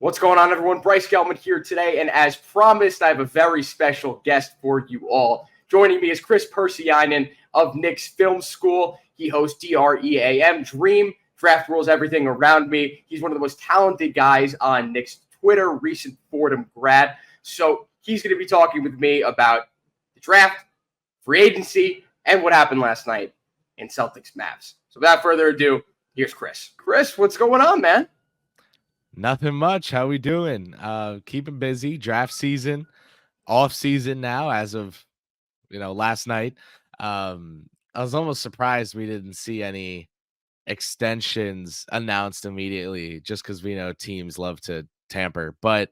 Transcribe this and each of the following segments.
What's going on, everyone? Bryce Gelman here today, and as promised, I have a very special guest for you all. Joining me is Kris Pursiainen of Knicks Film School. He hosts DREAM, Dream, Draft Rules Everything Around Me. He's one of the most talented guys on Knicks Twitter, recent Fordham grad. So he's going to be talking with me about the draft, free agency, and what happened last night in Celtics Mavs. So without further ado, here's Kris. Kris, what's going on, man? Nothing much. How we doing? Keeping busy. Draft season, off season now as of, last night. I was almost surprised we didn't see any extensions announced immediately just because we know teams love to tamper. But,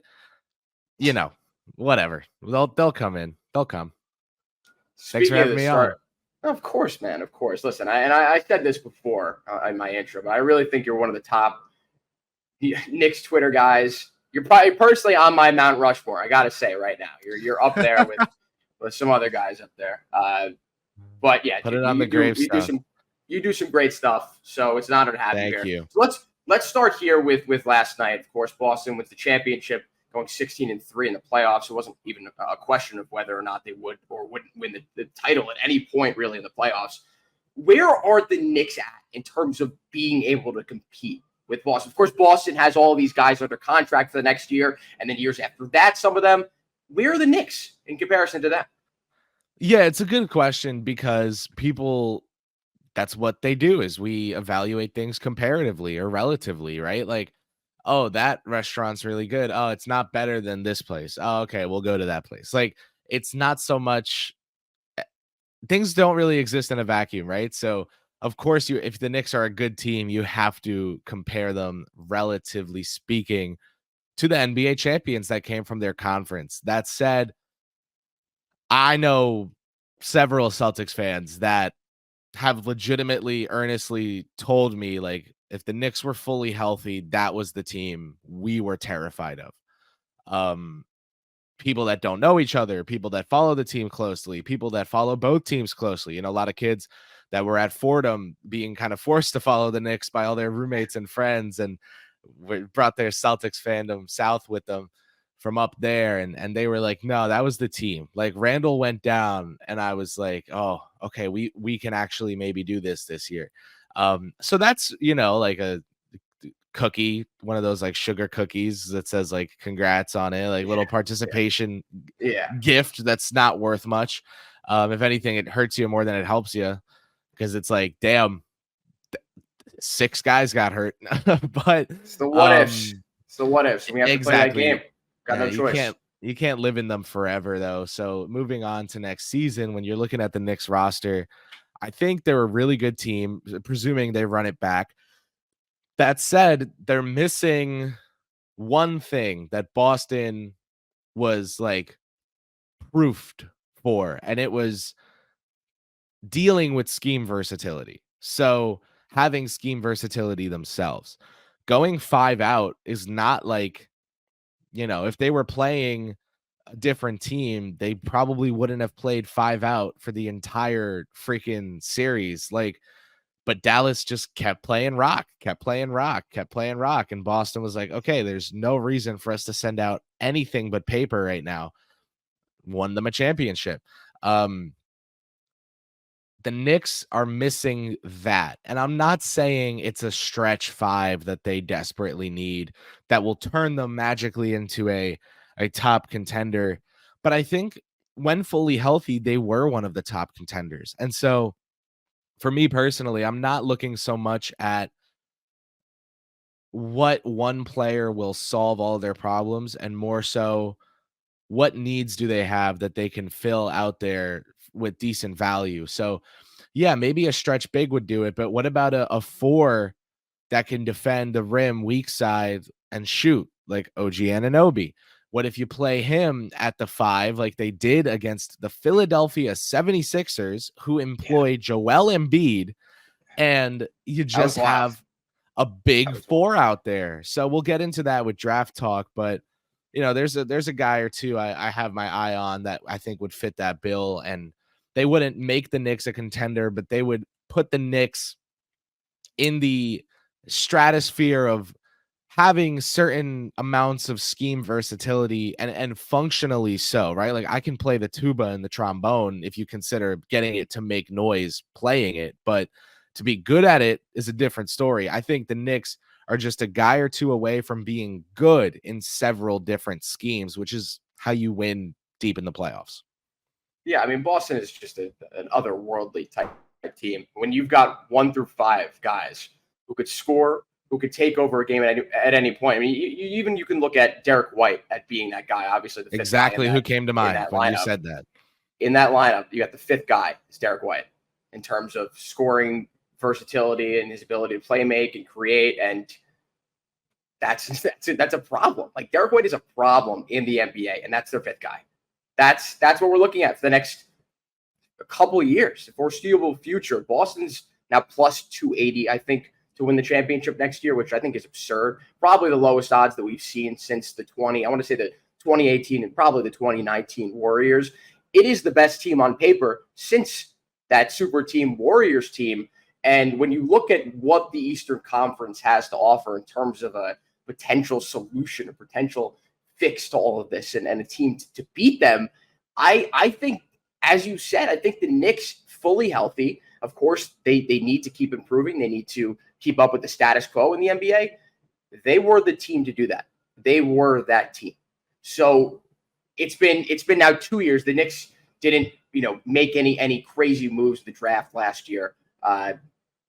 whatever. They'll come in. They'll come. Thanks for having me on. Of course, man. Of course. Listen, I said this before in my intro, but I really think you're one of the top Knicks Twitter guys. You're probably personally on my Mount Rushmore. I gotta say right now, you're up there with some other guys up there. But yeah, put it on the gravestone. You do some great stuff. So it's an honor to have you here. Thank you. So let's start here with last night. Of course, Boston wins the championship, going 16-3 in the playoffs. It wasn't even a question of whether or not they would or wouldn't win the title at any point really in the playoffs. Where are the Knicks at in terms of being able to compete with Boston? Of course, Boston has all these guys under contract for the next year, and then years after that, some of them. Where are the Knicks in comparison to that? Yeah, it's a good question because that's what they do is we evaluate things comparatively or relatively, right? Like, oh, that restaurant's really good. Oh, it's not better than this place. Oh, okay, we'll go to that place. Like, it's not so much. Things don't really exist in a vacuum, right? So of course, if the Knicks are a good team, you have to compare them, relatively speaking, to the NBA champions that came from their conference. That said, I know several Celtics fans that have legitimately, earnestly told me, like, if the Knicks were fully healthy, that was the team we were terrified of. People that don't know each other, people that follow the team closely, people that follow both teams closely. A lot of kids that were at Fordham being kind of forced to follow the Knicks by all their roommates and friends, and brought their Celtics fandom south with them from up there. And they were like, no, that was the team. Like, Randall went down and I was like, oh, okay, we can actually maybe do this year. So that's, like a cookie, one of those like sugar cookies that says like congrats on it, like little participation gift that's not worth much. If anything, it hurts you more than it helps you because it's like, damn, 6 guys got hurt. But it's the what ifs. It's the what ifs. We have to play that game. Got no choice. You can't live in them forever though. So moving on to next season, when you're looking at the Knicks roster, I think they're a really good team, presuming they run it back. That said, they're missing one thing that Boston was like proofed for, and it was dealing with scheme versatility. So having scheme versatility themselves. Going 5 out is not like, if they were playing a different team, they probably wouldn't have played 5 out for the entire freaking series. But Dallas just kept playing rock. And Boston was like, okay, there's no reason for us to send out anything but paper right now. Won them a championship. The Knicks are missing that. And I'm not saying it's a stretch 5 that they desperately need that will turn them magically into a top contender. But I think when fully healthy, they were one of the top contenders. And so for me personally, I'm not looking so much at what one player will solve all their problems and more so what needs do they have that they can fill out there with decent value. So yeah, maybe a stretch big would do it, but what about a 4 that can defend the rim weak side and shoot like OG Anunoby? What if you play him at the 5 like they did against the Philadelphia 76ers, who employed Joel Embiid, and you just have a big 4 out there? So we'll get into that with draft talk, but there's a guy or two I have my eye on that I think would fit that bill, and they wouldn't make the Knicks a contender, but they would put the Knicks in the stratosphere of having certain amounts of scheme versatility and functionally so, right? Like I can play the tuba and the trombone if you consider getting it to make noise playing it, but to be good at it is a different story. I think the Knicks are just a guy or two away from being good in several different schemes, which is how you win deep in the playoffs. Yeah, I mean, Boston is just an otherworldly type team. When you've got 1 through 5 guys who could score, who could take over a game at any point. I mean, you can look at Derek White at being that guy. Obviously, the fifth guy Exactly who came to in mind that when you lineup. said that. In that lineup, you got the fifth guy is Derek White in terms of scoring versatility and his ability to play make and create, and that's a problem. Like Derek White is a problem in the NBA, and that's their fifth guy. That's what we're looking at for the next couple of years, the foreseeable future. Boston's now plus 280, I think, to win the championship next year, which I think is absurd. Probably the lowest odds that we've seen since the 2018 and probably the 2019 Warriors. It is the best team on paper since that super team Warriors team. And when you look at what the Eastern Conference has to offer in terms of a potential solution, a potential fix to all of this, and a team to beat them, I think, as you said, I think the Knicks fully healthy. Of course, they need to keep improving. They need to keep up with the status quo in the NBA. They were the team to do that. They were that team. So it's been now 2 years. The Knicks didn't make any crazy moves in the draft last year.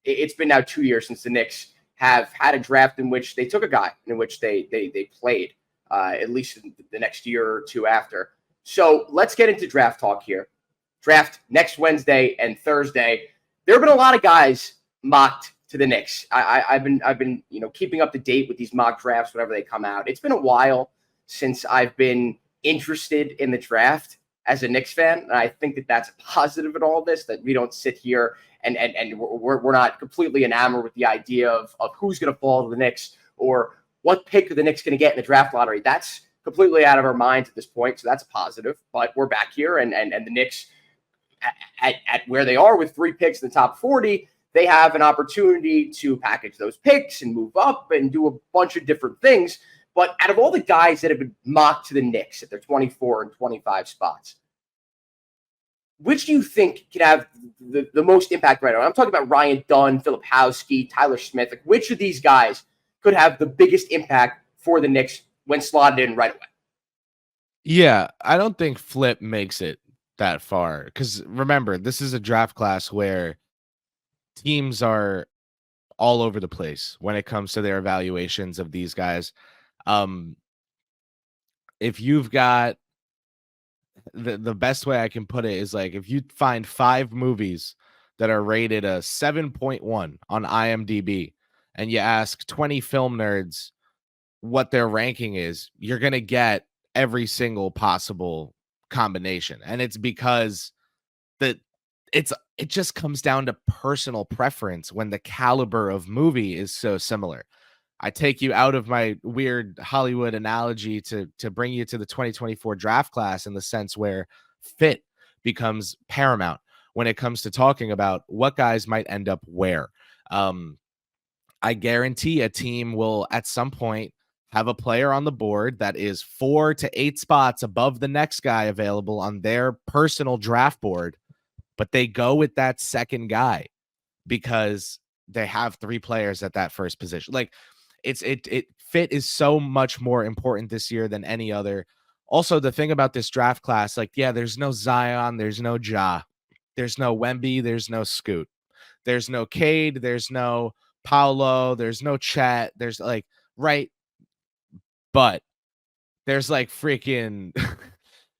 It's been now 2 years since the Knicks have had a draft in which they took a guy, in which they played, at least in the next year or two after. So let's get into draft talk here. Draft next Wednesday and Thursday. There have been a lot of guys mocked to the Knicks. I've been keeping up to date with these mock drafts whenever they come out. It's been a while since I've been interested in the draft as a Knicks fan, and I think that that's a positive in all this, that we don't sit here and we're not completely enamored with the idea of who's going to fall to the Knicks or what pick are the Knicks going to get in the draft lottery. That's completely out of our minds at this point, so that's a positive. But we're back here, and the Knicks at where they are with 3 picks in the top 40, they have an opportunity to package those picks and move up and do a bunch of different things. But out of all the guys that have been mocked to the Knicks at their 24 and 25 spots, which do you think could have the most impact right now? I'm talking about Ryan Dunn, Filipowski, Tyler Smith. Like, which of these guys could have the biggest impact for the Knicks when slotted in right away? Yeah, I don't think Flip makes it that far, because remember, this is a draft class where teams are all over the place when it comes to their evaluations of these guys. If you've got the best way I can put it is, like, if you find 5 movies that are rated a 7.1 on IMDb and you ask 20 film nerds what their ranking is, you're going to get every single possible combination. And it's because that it just comes down to personal preference when the caliber of movie is so similar. I take you out of my weird Hollywood analogy to bring you to the 2024 draft class, in the sense where fit becomes paramount when it comes to talking about what guys might end up where. I guarantee a team will at some point have a player on the board that is 4 to 8 spots above the next guy available on their personal draft board, but they go with that second guy because they have 3 players at that first position. Like, it fit is so much more important this year than any other. Also, the thing about this draft class, like, yeah, there's no Zion, there's no Ja, there's no Wemby, there's no Scoot, there's no Cade, there's no Paolo, there's no Chet, there's like, right, but there's like freaking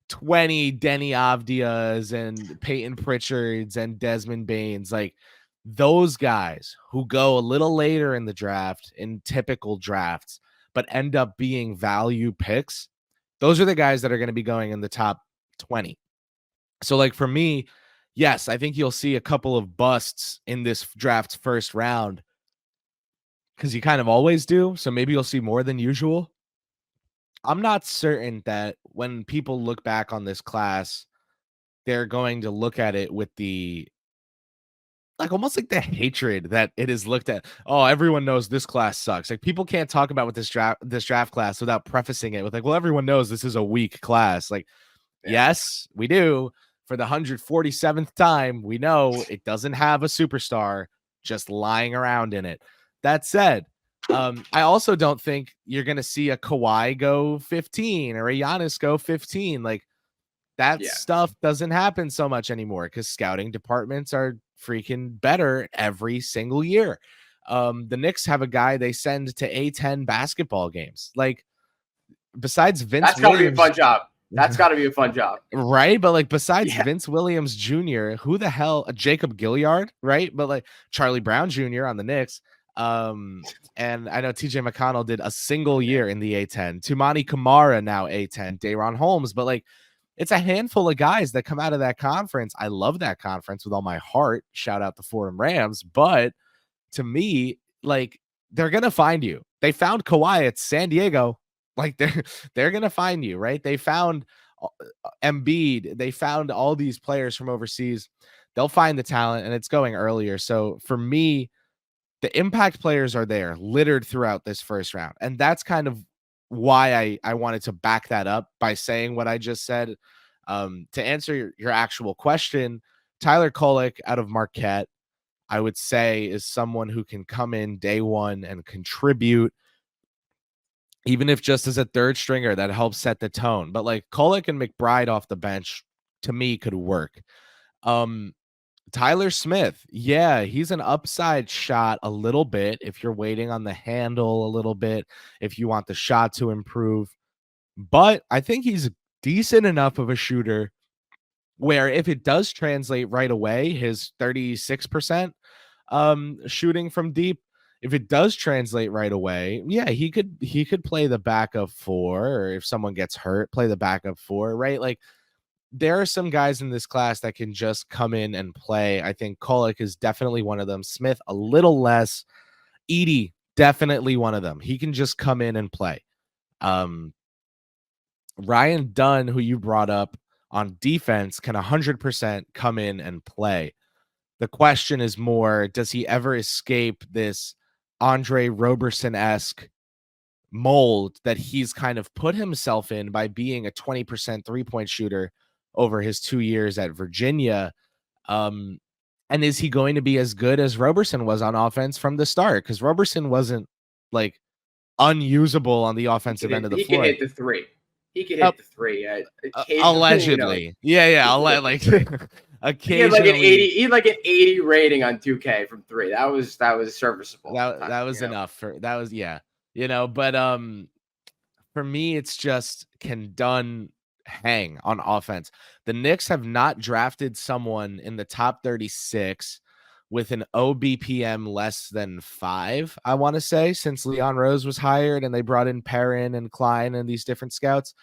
20 Denny Avdias and Peyton Pritchards and Desmond Baines. Like, those guys who go a little later in the draft in typical drafts, but end up being value picks, those are the guys that are going to be going in the top 20. So, like, for me, yes, I think you'll see a couple of busts in this draft's first round, because you kind of always do. So maybe you'll see more than usual. I'm not certain that when people look back on this class, they're going to look at it with the like almost like the hatred that it is looked at. Oh, everyone knows this class sucks. Like people can't talk about with this draft class without prefacing it with like, well, everyone knows this is a weak class. Like, yes, we do. For the 147th time, we know it doesn't have a superstar just lying around in it. That said, I also don't think you're going to see a Kawhi go 15 or a Giannis go 15. Like that stuff doesn't happen so much anymore because scouting departments are freaking better every single year. The Knicks have a guy they send to A10 basketball games. Like besides Vince That's Williams, gotta be a fun job. That's gotta be a fun job. Right? But like besides Vince Williams Jr., who the hell Jacob Gilliard, right? But like Charlie Brown Jr. on the Knicks. And I know TJ McConnell did a single year in the A10. Tumani Kamara now A10, Dayron Holmes, but like it's a handful of guys that come out of that conference. I love that conference with all my heart. Shout out the Fordham Rams. But to me, like they're gonna find you. They found Kawhi at San Diego. Like they're gonna find you, right? They found Embiid. They found all these players from overseas. They'll find the talent, and it's going earlier. So for me, the impact players are there, littered throughout this first round, and that's kind of why I wanted to back that up by saying what I just said. To answer your actual question, Tyler Kolek out of Marquette, I would say is someone who can come in day one and contribute, even if just as a third stringer that helps set the tone. But like Kolek and McBride off the bench, to me, could work. Tyler Smith, yeah, he's an upside shot a little bit if you're waiting on the handle a little bit, if you want the shot to improve. But I think he's decent enough of a shooter where if it does translate right away, his 36% shooting from deep, if it does translate right away, yeah, he could play the backup 4, or if someone gets hurt, play the backup 4, right? Like there are some guys in this class that can just come in and play. I think Kolek is definitely one of them. Smith, a little less. Edey, definitely one of them. He can just come in and play. Ryan Dunn, who you brought up on defense, can 100% come in and play. The question is more, does he ever escape this Andre Roberson-esque mold that he's kind of put himself in by being a 20% three-point shooter over his 2 years at Virginia? And is he going to be as good as Roberson was on offense from the start? Because Roberson wasn't like unusable on the offensive end of the floor. He can hit the three. He can hit the three. Allegedly. You know, yeah. Like occasionally. He had like an 80 rating on 2K from three. That was serviceable. That was enough for that was but for me, it's just, can Dunn hang on offense? The Knicks have not drafted someone in the top 36 with an OBPM less than 5, I want to say, since Leon Rose was hired and they brought in Perrin and Klein and these different scouts.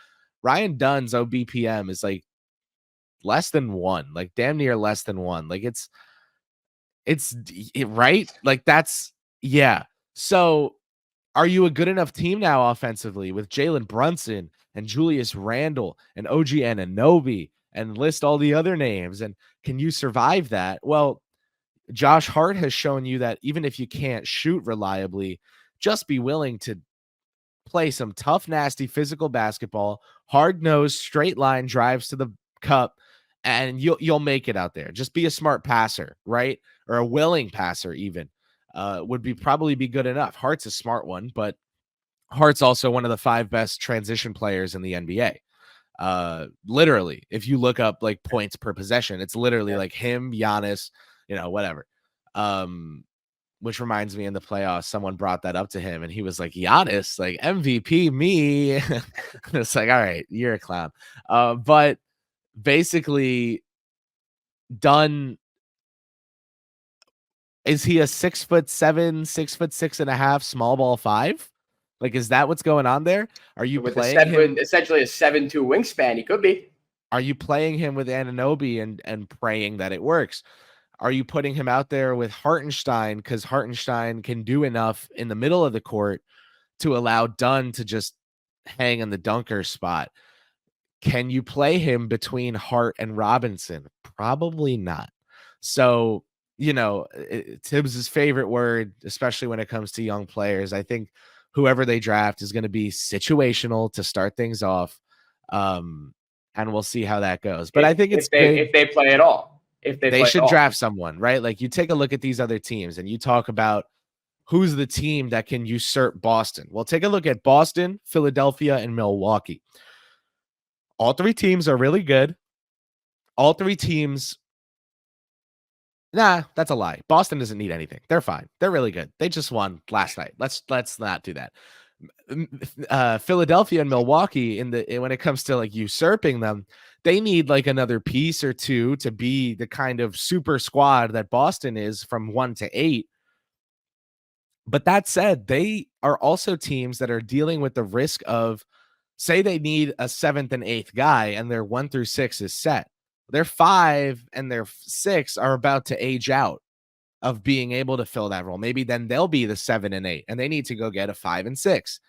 Ryan Dunn's OBPM is like less than 1, like damn near less than 1. Like it's right. Like that's, yeah. So are you a good enough team now offensively with Jalen Brunson and Julius Randle and OG Anunoby and list all the other names? And can you survive that? Well, Josh Hart has shown you that even if you can't shoot reliably, just be willing to play some tough, nasty physical basketball, hard-nosed, straight line drives to the cup, and you'll make it out there. Just be a smart passer, right? Or a willing passer even. Would probably be good enough. Hart's a smart one, but Hart's also one of the 5 best transition players in the NBA. Literally, if you look up like points per possession, it's literally like him, Giannis, whatever. Which reminds me, in the playoffs, someone brought that up to him and he was like, Giannis, like MVP me. It's like, all right, you're a clown. But basically Dunn, is he a 6'7", 6'6.5" small ball 5? Like, is that what's going on there? Are you with playing him essentially a 7'2" wingspan? He could be. Are you playing him with Anunoby and praying that it works? Are you putting him out there with Hartenstein because Hartenstein can do enough in the middle of the court to allow Dunn to just hang in the dunker spot? Can you play him between Hart and Robinson? Probably not. So Tibbs' favorite word, especially when it comes to young players. I think whoever they draft is going to be situational to start things off. And we'll see how that goes. But I think it's good. If they play at all. If they should draft someone, right? Like you take a look at these other teams and you talk about who's the team that can usurp Boston. Well, take a look at Boston, Philadelphia, and Milwaukee. All three teams are really good. All three teams. Nah, that's a lie. Boston doesn't need anything. They're fine. They're really good. They just won last night. Let's not do that. Philadelphia and Milwaukee when it comes to like usurping them, they need like another piece or two to be the kind of super squad that Boston is from 1 to 8. But that said, they are also teams that are dealing with the risk of, say they need a 7th and 8th guy and their 1 through 6 is set. Their 5 and their 6 are about to age out of being able to fill that role. Maybe then they'll be the 7 and 8 and they need to go get a 5 and 6.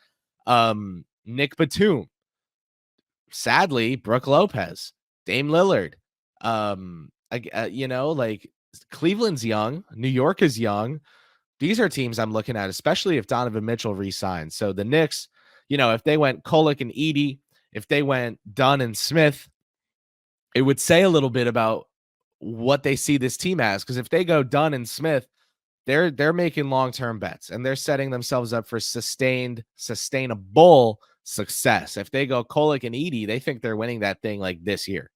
Nick Batum, sadly, Brooke Lopez, Dame Lillard, like Cleveland's young, New York is young. These are teams I'm looking at, especially if Donovan Mitchell resigns. So the Knicks, if they went Kolek and Edey, if they went Dunn and Smith, it would say a little bit about what they see this team as. Because if they go Dunn and Smith, they're making long-term bets and they're setting themselves up for sustainable success. If they go Kolek and Edey, they think they're winning that thing like this year.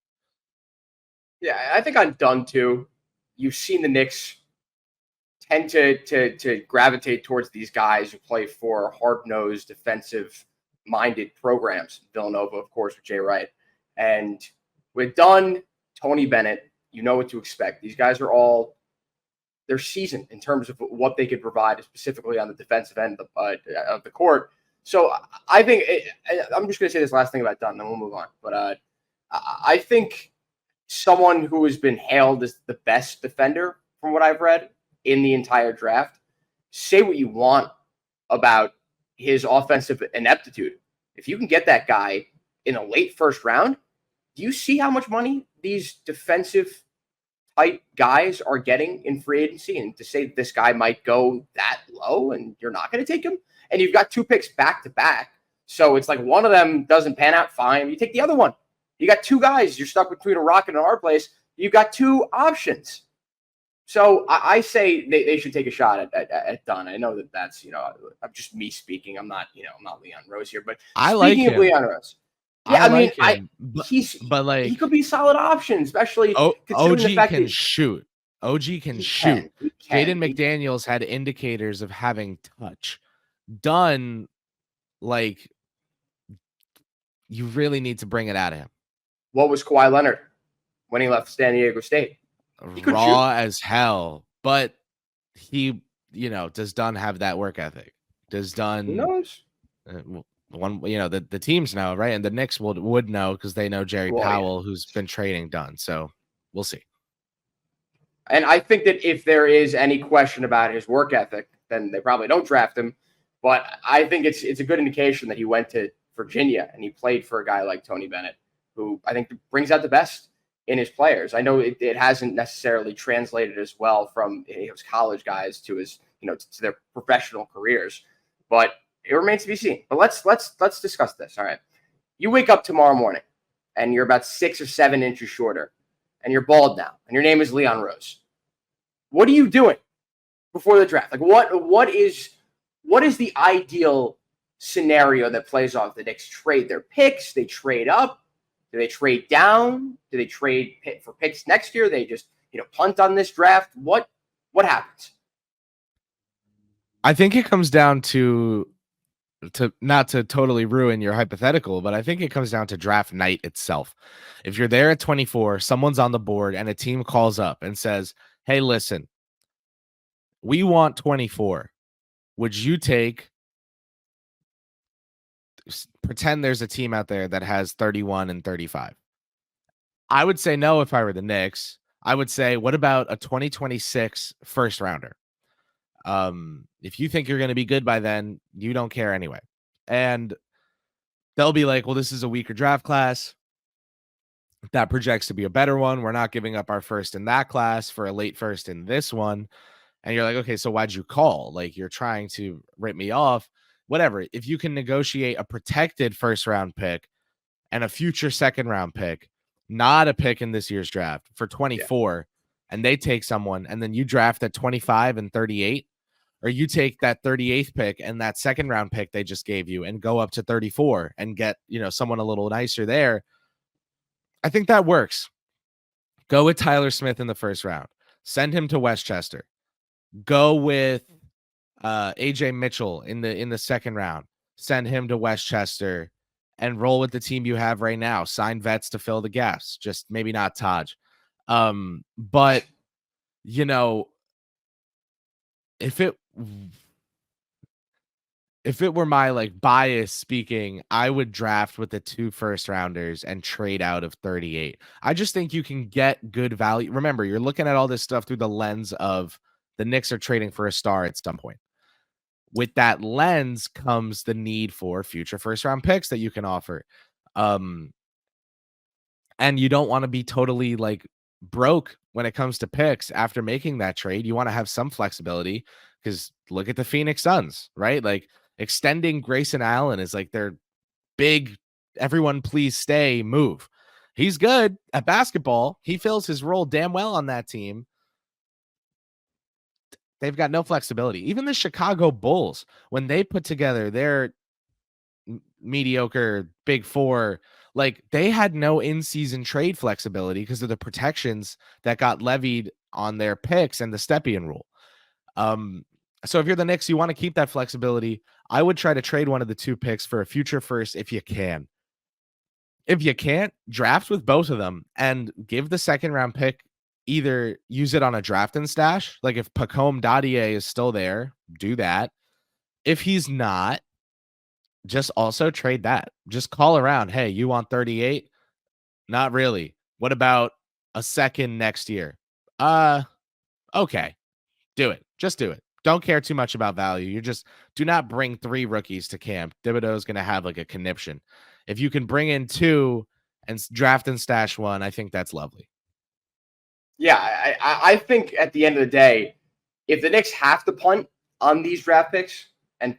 Yeah, I think I'm done too. You've seen the Knicks tend to gravitate towards these guys who play for hard-nosed, defensive-minded programs. Villanova, of course, with Jay Wright. And with Dunn, Tony Bennett, you know what to expect. These guys are all they're seasoned in terms of what they could provide, specifically on the defensive end of the court. So I think I'm just going to say this last thing about Dunn, then we'll move on. But I think someone who has been hailed as the best defender, from what I've read, in the entire draft, say what you want about his offensive ineptitude. If you can get that guy in a late first round, do you see how much money these defensive type guys are getting in free agency? And to say this guy might go that low and you're not going to take him, and you've got 2 picks back to back. So it's like one of them doesn't pan out, fine. You take the other one. You got 2 guys. You're stuck between a rock and a hard place. You've got 2 options. So I say they should take a shot at Dunn. I know that's, I'm just me speaking. I'm not, I'm not Leon Rose here, but I like him. Speaking of Leon Rose, yeah, he could be a solid option, especially OG the fact can shoot. OG can shoot. Jaden McDaniels had indicators of having touch. Dunn, like, you really need to bring it out of him. What was Kawhi Leonard when he left San Diego State? Raw as hell, but he, does Dunn have that work ethic? Does Dunn? Who knows? The teams know, right? And the Knicks would know because they know Jerry Powell, who's been trading Dunn. So we'll see. And I think that if there is any question about his work ethic, then they probably don't draft him. But I think it's a good indication that he went to Virginia and he played for a guy like Tony Bennett, who I think brings out the best in his players. I know it hasn't necessarily translated as well from his college guys to his, to their professional careers, but it remains to be seen. But let's discuss this. All right. You wake up tomorrow morning and you're about 6 or 7 inches shorter and you're bald now and your name is Leon Rose. What are you doing before the draft? Like what is the ideal scenario that plays off? The Knicks trade their picks, they trade up. Do they trade down? Do they trade for picks next year? They just, punt on this draft. What happens? I think it comes down to not to totally ruin your hypothetical, but I think it comes down to draft night itself. If you're there at 24, someone's on the board and a team calls up and says, "Hey, listen, we want 24. Would you take?" Pretend there's a team out there that has 31 and 35. I would say no if I were the Knicks. I would say, what about a 2026 first rounder? If you think you're going to be good by then, you don't care anyway. And they'll be like, well, this is a weaker draft class. that projects to be a better one. We're not giving up our first in that class for a late first in this one. And you're like, okay, so why'd you call? Like, you're trying to rip me off. Whatever. If you can negotiate a protected first round pick and a future second round pick, not a pick in this year's draft for 24, and they take someone, and then you draft at 25 and 38, or you take that 38th pick and that second round pick they just gave you and go up to 34 and get, someone a little nicer there. I think that works. Go with Tyler Smith in the first round. Send him to Westchester. Go with AJ Mitchell in the second round. Send him to Westchester and roll with the team you have right now. Sign vets to fill the gaps. Just maybe not Taj. But if it were my like bias speaking, I would draft with the 2 first rounders and trade out of 38. I just think you can get good value. Remember, you're looking at all this stuff through the lens of the Knicks are trading for a star at some point. With that lens comes the need for future first round picks that you can offer. And you don't want to be totally like broke when it comes to picks after making that trade. You want to have some flexibility because look at the Phoenix Suns, right? Like extending Grayson Allen is like their big, everyone please stay move. He's good at basketball. He fills his role damn well on that team. They've got no flexibility. Even the Chicago Bulls, when they put together their mediocre big four, like they had no in-season trade flexibility because of the protections that got levied on their picks and the Stepien rule. So if you're the Knicks, you want to keep that flexibility. I would try to trade one of the 2 picks for a future first if you can. If you can't, draft with both of them and give the second round pick. Either use it on a draft and stash. Like if Pacome Dadier is still there, do that. If he's not, just also trade that. Just call around. Hey, you want 38? Not really. What about a second next year? Okay. Do it. Just do it. Don't care too much about value. You just do not bring 3 rookies to camp. Thibodeau is going to have like a conniption. If you can bring in 2 and draft and stash 1, I think that's lovely. Yeah, I think at the end of the day, if the Knicks have to punt on these draft picks and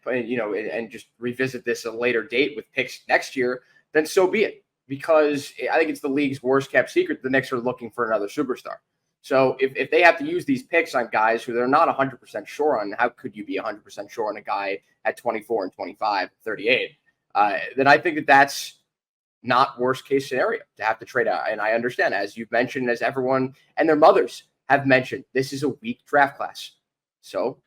just revisit this at a later date with picks next year, then so be it. Because I think it's the league's worst kept secret. The Knicks are looking for another superstar. So if they have to use these picks on guys who they're not 100% sure on, how could you be 100% sure on a guy at 24 and 25, 38? Then I think that's not worst case scenario to have to trade out. And I understand, as you've mentioned, as everyone and their mothers have mentioned, this is a weak draft class. So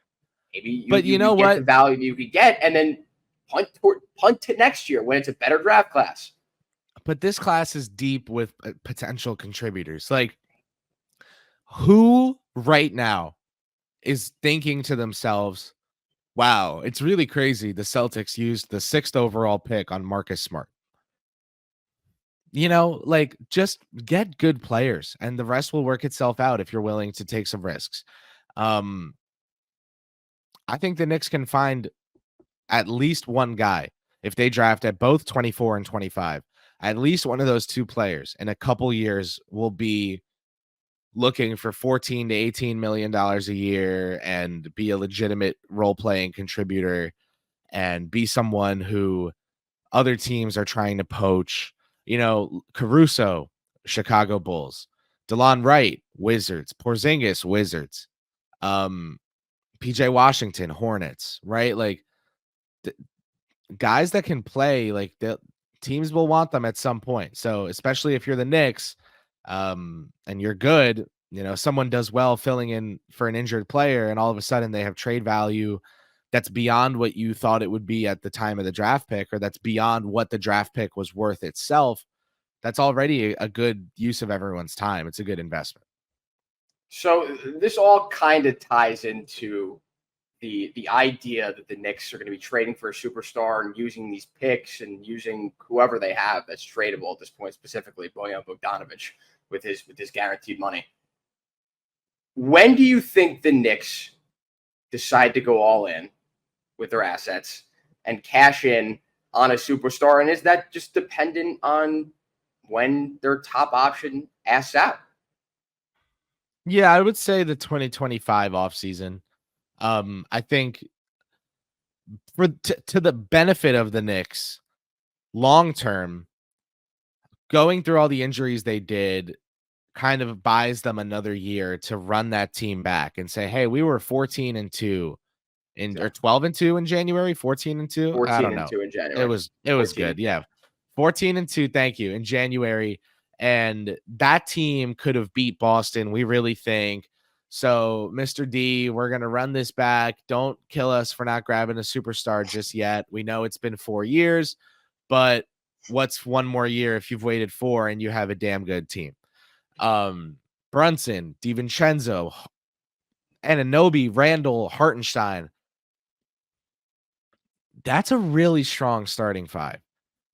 maybe you know get what? the value you could get and then punt to next year when it's a better draft class. But this class is deep with potential contributors. Like who right now is thinking to themselves, wow, it's really crazy the Celtics used the 6th overall pick on Marcus Smart. Like just get good players and the rest will work itself out if you're willing to take some risks. I think the Knicks can find at least one guy if they draft at both 24 and 25. At least one of those 2 players in a couple years will be looking for $14 to $18 million a year and be a legitimate role-playing contributor and be someone who other teams are trying to poach. Caruso, Chicago Bulls, DeLon Wright, Wizards, Porzingis, Wizards, PJ Washington, Hornets, right? Like guys that can play, like the teams will want them at some point. So especially if you're the Knicks, and you're good, someone does well filling in for an injured player, and all of a sudden they have trade value that's beyond what you thought it would be at the time of the draft pick, or that's beyond what the draft pick was worth itself. That's already a good use of everyone's time. It's a good investment. So this all kind of ties into the idea that the Knicks are going to be trading for a superstar and using these picks and using whoever they have that's tradable at this point, specifically Bojan Bogdanovic with his guaranteed money. When do you think the Knicks decide to go all in with their assets and cash in on a superstar? And is that just dependent on when their top option asks out. Yeah, I would say the 2025 offseason. I think to the benefit of the Knicks long term, going through all the injuries they did kind of buys them another year to run that team back and say, hey, we were 14-2 or 12-2 in January, 14-2. I don't know. 14-2 in January. It was good. Yeah. 14-2. Thank you. In January. And that team could have beat Boston. We really think. So, Mr. D, we're going to run this back. Don't kill us for not grabbing a superstar just yet. We know it's been 4 years, but what's one more year if you've waited 4 and you have a damn good team? Brunson, DiVincenzo, Anunoby, Randall, Hartenstein. That's a really strong starting 5.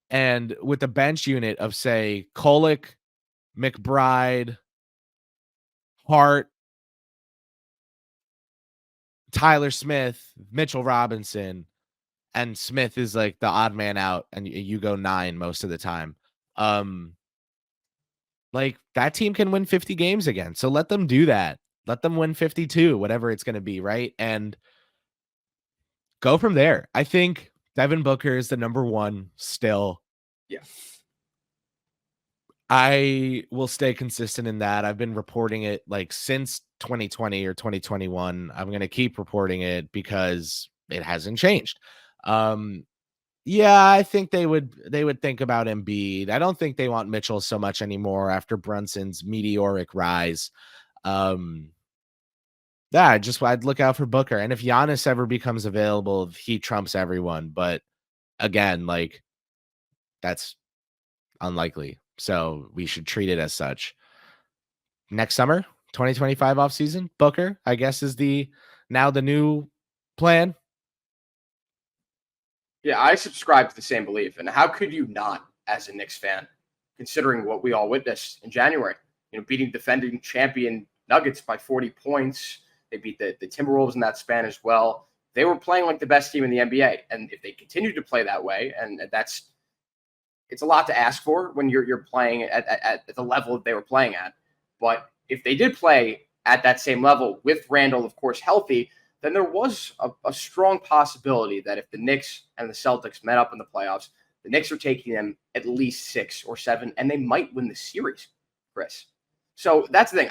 And with the bench unit of, say, Kolek, McBride, Hart, Tyler Smith, Mitchell Robinson, and Smith is like the odd man out, and you go 9 most of the time. Like that team can win 50 games again. So let them do that. Let them win 52, whatever it's going to be, right? And go from there. I think Devin Booker is the number 1 still. Yeah. I will stay consistent in that. I've been reporting it like since 2020 or 2021. I'm going to keep reporting it because it hasn't changed. Yeah, I think they would think about Embiid. I don't think they want Mitchell so much anymore after Brunson's meteoric rise. Yeah, I'd look out for Booker. And if Giannis ever becomes available, he trumps everyone. But again, like that's unlikely. So we should treat it as such. Next summer, 2025 offseason, Booker, I guess, is now the new plan. Yeah, I subscribe to the same belief. And how could you not, as a Knicks fan, considering what we all witnessed in January? Beating defending champion Nuggets by 40 points. They beat the Timberwolves in that span as well. They were playing like the best team in the NBA. And if they continue to play that way, and it's a lot to ask for when you're playing at the level that they were playing at. But if they did play at that same level with Randall, of course, healthy, then there was a strong possibility that if the Knicks and the Celtics met up in the playoffs, the Knicks are taking them at least 6 or 7, and they might win the series, Chris. So that's the thing.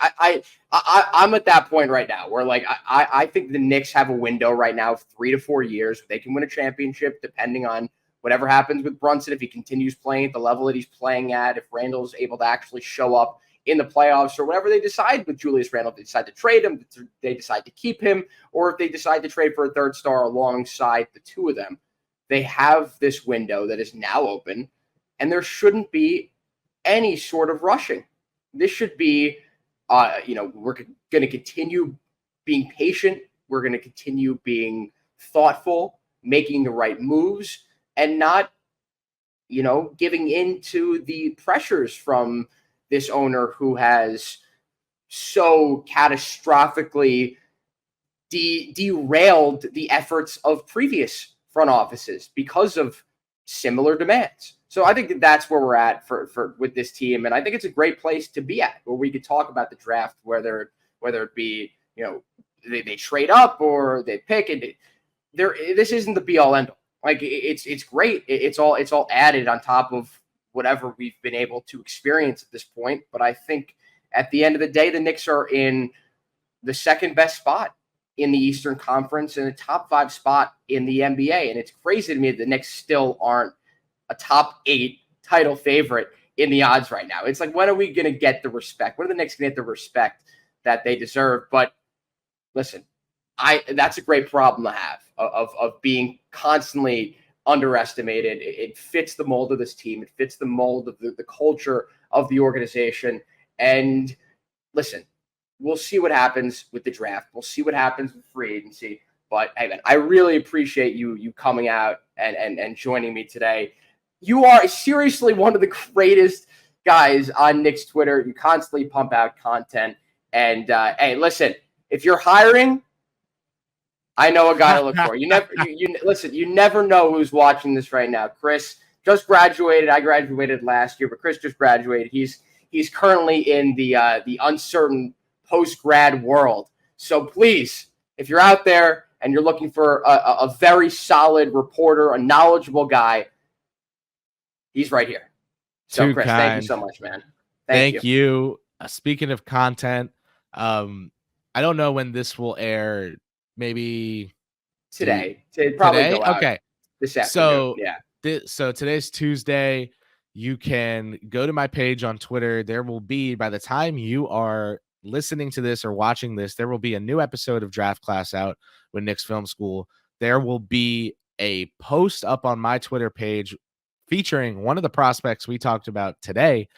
I'm at that point right now where like I think the Knicks have a window right now of 3 to 4 years. They can win a championship depending on whatever happens with Brunson, if he continues playing at the level that he's playing at, if Randall's able to actually show up in the playoffs, or whatever they decide with Julius Randle, if they decide to trade him, if they decide to keep him, or if they decide to trade for a third star alongside the two of them. They have this window that is now open, and there shouldn't be any sort of rushing. This should be, we're going to continue being patient. We're going to continue being thoughtful, making the right moves, and not, giving in to the pressures from this owner who has so catastrophically derailed the efforts of previous front offices because of similar demands. So I think that's where we're at for with this team, and I think it's a great place to be at, where we could talk about the draft, whether it be they trade up or they pick it. This isn't the be all end all. Like it's great. It's all added on top of whatever we've been able to experience at this point. But I think at the end of the day, the Knicks are in the second best spot in the Eastern Conference and a top 5 spot in the NBA. And it's crazy to me that the Knicks still aren't a top 8 title favorite in the odds right now. It's like, when are we going to get the respect? When are the Knicks going to get the respect that they deserve? But listen, that's a great problem to have of being constantly underestimated. It fits the mold of this team. It fits the mold of the culture of the organization. And listen, we'll see what happens with the draft. We'll see what happens with free agency. But hey, man, I really appreciate you coming out and joining me today. You are seriously one of the greatest guys on Knicks Twitter. You constantly pump out content. And hey, listen, if you're hiring, I know a guy to look for. You never know who's watching this right now. Kris, just graduated. I graduated last year, but Kris just graduated. He's currently in the uncertain post-grad world. So please, if you're out there and you're looking for a very solid reporter, a knowledgeable guy, he's right here. So, Too Kris, kind. thank you so much, man. Thank you. Speaking of content, I don't know when this will air. Maybe today. It'd probably today? go out Okay. this afternoon. So today's Tuesday. You can go to my page on Twitter. There will be, by the time you are listening to this or watching this, there will be a new episode of Draft Class out with Knicks Film School. There will be a post up on my Twitter page featuring one of the prospects we talked about today,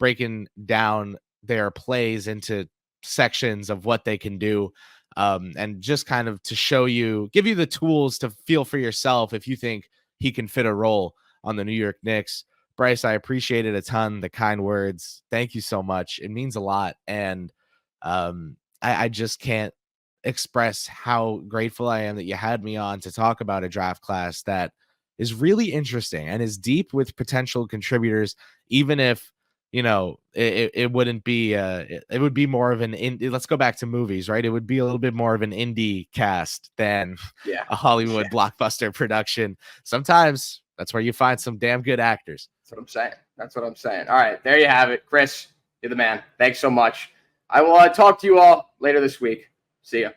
breaking down their plays into sections of what they can do. And just kind of to show you, give you the tools to feel for yourself if you think he can fit a role on the New York Knicks. Bryce, I appreciate it a ton, the kind words. Thank you so much. It means a lot. And I just can't express how grateful I am that you had me on to talk about a draft class that is really interesting and is deep with potential contributors, even if, you know, it wouldn't be it would be more of an let's go back to movies, right? It would be a little bit more of an indie cast than a Hollywood blockbuster production. Sometimes that's where you find some damn good actors. That's what I'm saying. All right, there you have it. Kris, you're the man. Thanks so much. I will talk to you all later this week. See ya.